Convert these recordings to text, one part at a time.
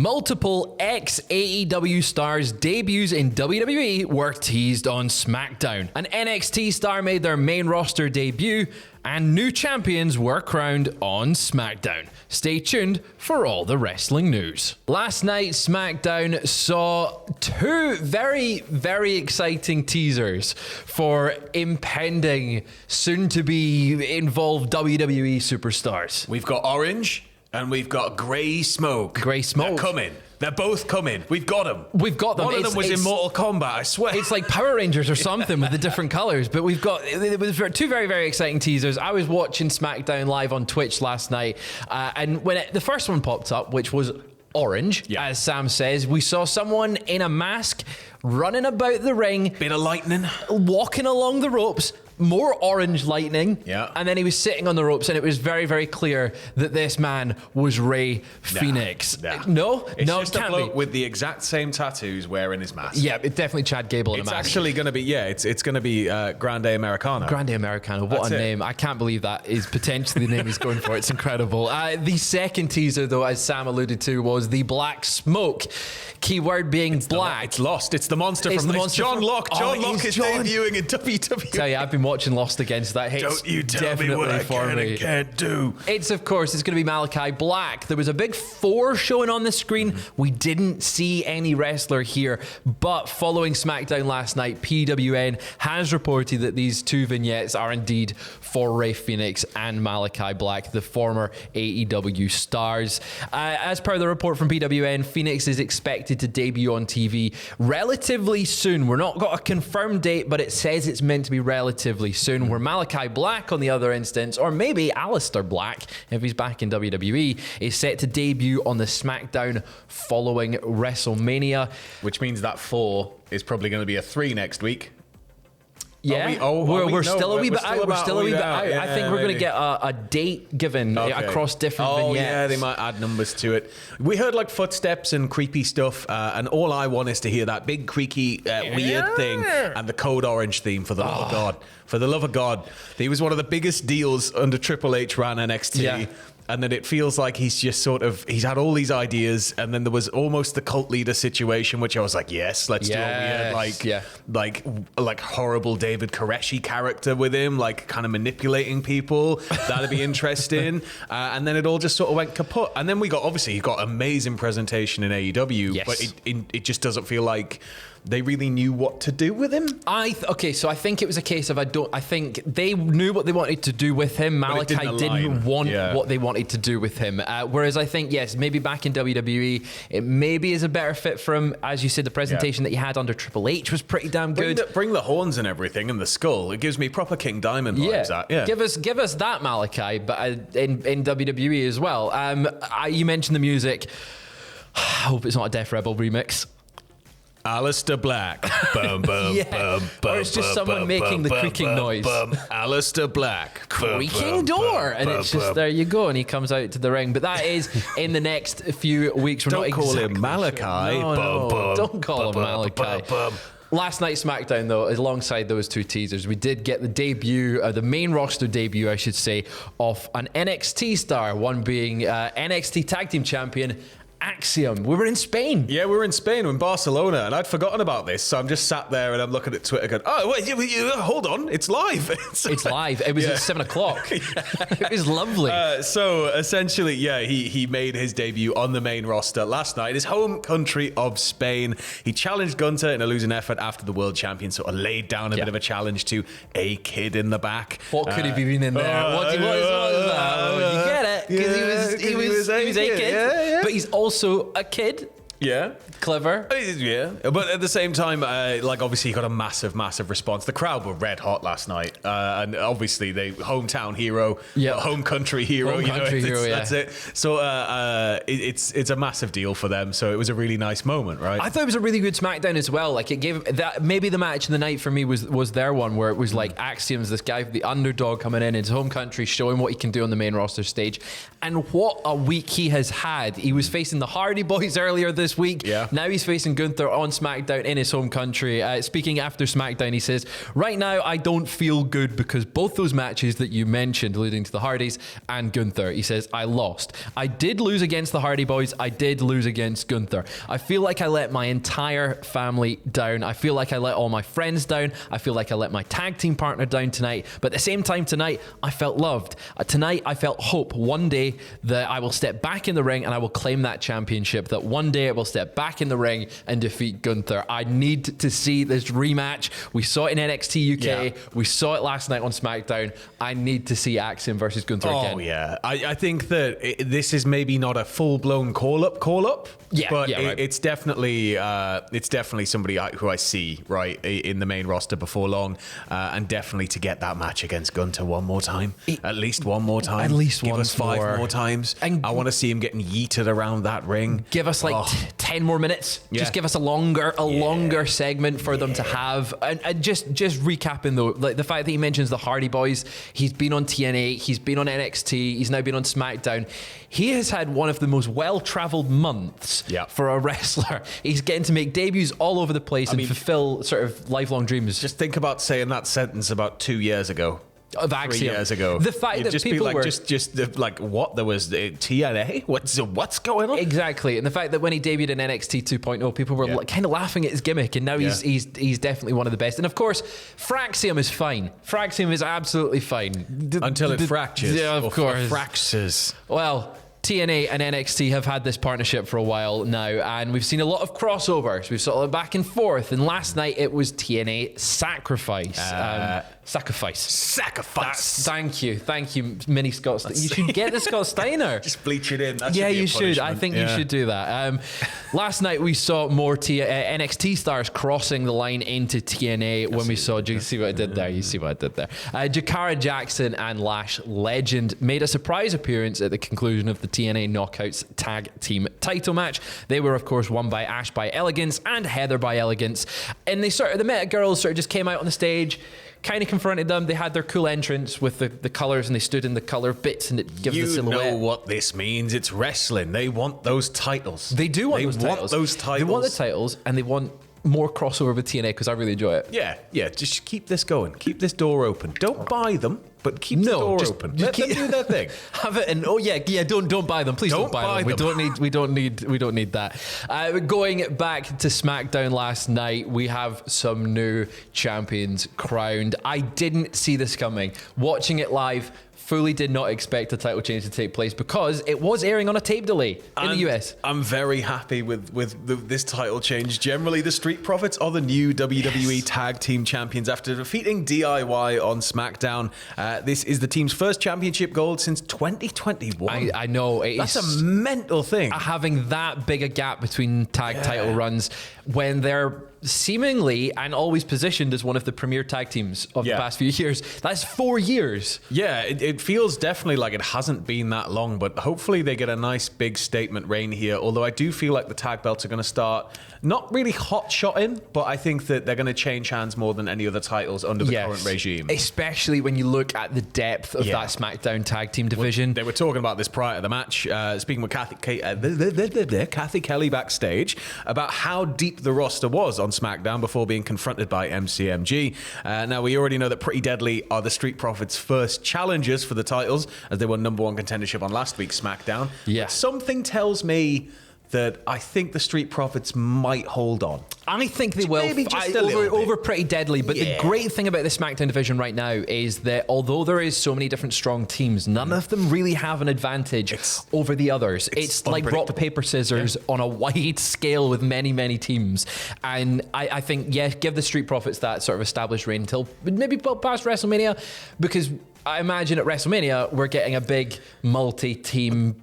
Multiple ex-AEW stars' debuts in WWE were teased on SmackDown. An NXT star made their main roster debut, and new champions were crowned on SmackDown. Stay tuned for all the wrestling news. Last night, SmackDown saw two very, very exciting teasers for impending, soon-to-be involved WWE superstars. We've got Orange and we've got Grey Smoke. Grey Smoke. They're coming. They're both coming. We've got them. We've got them. One of them was in Mortal Kombat, I swear. It's like Power Rangers or something with the different colours. But we've got two very, very exciting teasers. I was watching SmackDown live on Twitch last night, and when the first one popped up, which was Orange, as Sam says, we saw someone in a mask running about the ring. Bit of lightning. Walking along the ropes. More orange lightning. Yeah. And then he was sitting on the ropes, and it was very, very clear that this man was Rey Fenix. No? It's no, just it a can't bloke be. with the exact same tattoos wearing his mask. Yeah, it's definitely Chad Gable in a mask. It's actually going to be, it's going to be Grande Americano. Grande Americano, what a name. I can't believe that is potentially the name he's going for. It's incredible. The second teaser, though, as Sam alluded to, was the Black Smoke. Keyword being black. It's Lost. It's the monster from John Locke. John Locke is debuting in WWE. Tell you, I've been watching Lost again, so that hits Don't you tell definitely me what I for can me. and can't do. It's going to be Malachi Black. There was a big 4 showing on the screen. We didn't see any wrestler here, but following SmackDown last night, PWN has reported that these 2 vignettes are indeed for Rey Fenix and Malachi Black, the former AEW stars. As per the report from PWN, Phoenix is expected to debut on TV relatively soon. We're not got a confirmed date, but it says it's meant to be relatively soon. Where Malachi Black, on the other instance, or maybe Aleister Black, if he's back in WWE, is set to debut on the SmackDown following WrestleMania. Which means that 4 is probably going to be a 3 next week. Yeah, we're still a wee bit out. We're still a wee bit out. I think we're going to get a date given across different vignettes. Yeah, they might add numbers to it. We heard like footsteps and creepy stuff, and all I want is to hear that big creaky weird thing and the Code Orange theme. For the love of God, for the love of God, he was one of the biggest deals under Triple H ran NXT. Yeah. And then it feels like he's just he's had all these ideas, and then there was almost the cult leader situation, which I was like, yes, let's do a weird, like horrible David Koreshi character with him, like kind of manipulating people. That'd be interesting. And then it all just sort of went kaput. And then he got amazing presentation in AEW, but it just doesn't feel like they really knew what to do with him. So I think it was a case of I think they knew what they wanted to do with him. Malachi didn't want what they wanted to do with him. Whereas I think, yes, maybe back in WWE, it maybe is a better fit for him. As you said, the presentation that you had under Triple H was pretty damn good. Bring the horns and everything and the skull. It gives me proper King Diamond vibes. Give us that, Malachi, but in WWE as well. You mentioned the music. I hope it's not a Def Rebel remix. Aleister Black. Bum, bum, bum, or it's just someone making the creaking noise. Aleister Black. Creaking door. And it's just, there you go. And he comes out to the ring. But that is in the next few weeks. Don't call him Malachi. No, don't call him Malachi. Last night's SmackDown, though, alongside those 2 teasers, we did get the debut, the main roster debut, I should say, of an NXT star, one being NXT Tag Team Champion Axiom. We were in Spain. Yeah, we were in Spain, in Barcelona, and I'd forgotten about this, so I'm just sat there and I'm looking at Twitter going, oh, wait, hold on, it's live. It's live. It was at 7 o'clock. It was lovely. So essentially, he made his debut on the main roster last night, his home country of Spain. He challenged Gunther in a losing effort after the world champion sort of laid down a bit of a challenge to a kid in the back. What could he be doing in there? What was that? You get it? Because he was a kid. But he's also a kid. Yeah. Clever. Yeah. But at the same time, obviously he got a massive, massive response. The crowd were red hot last night. And obviously the hometown hero, home country hero. That's it. So it's a massive deal for them. So it was a really nice moment, right? I thought it was a really good SmackDown as well. Like it gave that, maybe the match of the night for me was their one where it was like Axiom's this guy, the underdog coming in his home country, showing what he can do on the main roster stage. And what a week he has had. He was facing the Hardy Boys earlier this this week. Yeah. Now he's facing Gunther on SmackDown in his home country. Speaking after SmackDown, he says, right now I don't feel good because both those matches that you mentioned, alluding to the Hardys and Gunther, he says, I lost. I did lose against the Hardy Boys. I did lose against Gunther. I feel like I let my entire family down. I feel like I let all my friends down. I feel like I let my tag team partner down tonight. But at the same time tonight, I felt loved. Tonight, I felt hope. One day that I will step back in the ring and I will claim that championship. That one day I will step back in the ring and defeat Gunther. I need to see this rematch. We saw it in NXT UK. Yeah. We saw it last night on SmackDown. I need to see Axiom versus Gunther again. Oh, yeah. I think that this is maybe not a full-blown call-up. Yeah, but right. it's definitely somebody who I see, right, in the main roster before long. And definitely to get that match against Gunther one more time. At least one more time. At least Give us 5 more times. And I want to see him getting yeeted around that ring. Give us 10 more minutes. Yeah. Just give us a longer segment for them to have. And just recapping though, like the fact that he mentions the Hardy Boys, he's been on TNA, he's been on NXT, he's now been on SmackDown. He has had one of the most well-traveled months for a wrestler. He's getting to make debuts all over the place and fulfill sort of lifelong dreams. Just think about saying that sentence about 2 years ago. Of 3 Axiom. years ago. The fact You'd that just people be like, were... what? There was TNA? What's going on? Exactly. And the fact that when he debuted in NXT 2.0, people were kind of laughing at his gimmick, and now he's definitely one of the best. And of course, Fraxium is fine. Fraxium is absolutely fine. Until it fractures. Yeah, of course. Fractures. Well, TNA and NXT have had this partnership for a while now, and we've seen a lot of crossovers. We've sort of back and forth, and last night it was TNA Sacrifice. Sacrifice. Thank you, Mini Scott. You should get the Scott Steiner. Just bleach it in. That You should. I think you should do that. Last night we saw more NXT stars crossing the line into TNA when we saw. Do you see what I did there? You see what I did there? Jakara Jackson and Lash Legend made a surprise appearance at the conclusion of the TNA Knockouts Tag Team title match. They were, of course, won by Ash by Elegance and Heather by Elegance. And the Meta Girls sort of just came out on the stage, kind of confronted them. They had their cool entrance with the colours, and they stood in the colour bits, and it gives the silhouette. You know what this means. It's wrestling. They want those titles. They do want those titles. They want the titles, and they want more crossover with TNA because I really enjoy it. Yeah. Just keep this going. Keep this door open. Don't buy them, but keep the door open. Let them do their thing. Have it, and don't buy them. Please don't buy them. We don't need that. Going back to SmackDown last night, we have some new champions crowned. I didn't see this coming. Watching it live, fully did not expect a title change to take place because it was airing on a tape delay in the US. I'm very happy with this title change. Generally, the Street Profits are the new WWE Tag Team Champions after defeating DIY on SmackDown. This is the team's first championship gold since 2021. I know. That's a mental thing. Having that big a gap between tag title runs when they're seemingly and always positioned as one of the premier tag teams of the past few years. That's 4 years. Yeah, it feels definitely like it hasn't been that long, but hopefully they get a nice big statement reign here. Although I do feel like the tag belts are going to start not really hot-shotting, but I think that they're going to change hands more than any other titles under the current regime. Especially when you look at the depth of that SmackDown tag team division. They were talking about this prior to the match, speaking with Kathy Kelly backstage about how deep the roster was on SmackDown before being confronted by MCMG. Now, we already know that Pretty Deadly are the Street Profits' first challengers for the titles, as they won #1 contendership on last week's SmackDown. Yeah. But something tells me that I think the Street Profits might hold on. I think they will. Maybe just a little bit. Over Pretty Deadly. But the great thing about the SmackDown division right now is that although there is so many different strong teams, none of them really have an advantage over the others. It's like rock, paper, scissors on a wide scale with many, many teams. And I think, give the Street Profits that sort of established reign until maybe past WrestleMania, because I imagine at WrestleMania we're getting a big multi-team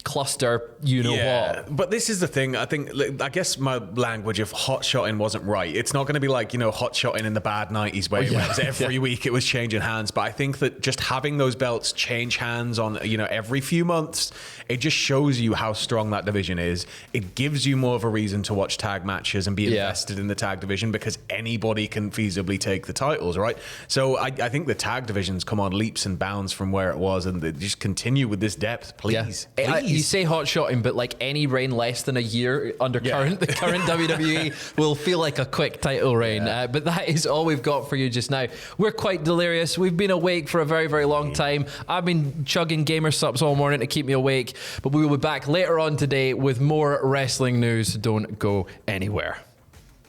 cluster, what. But this is the thing. I guess my language of hot-shotting wasn't right. It's not going to be like, hot-shotting in the bad 90s where it was every week it was changing hands. But I think that just having those belts change hands on, every few months, it just shows you how strong that division is. It gives you more of a reason to watch tag matches and be invested in the tag division because anybody can feasibly take the titles, right? So I think the tag division's come on leaps and bounds from where it was, and they just continue with this depth, please. Please. You say hot shotting, but like any reign less than a year under the current WWE will feel like a quick title reign. But that is all we've got for you just now. We're quite delirious. We've been awake for a very, very long time. I've been chugging gamer subs all morning to keep me awake. But we will be back later on today with more wrestling news. Don't go anywhere.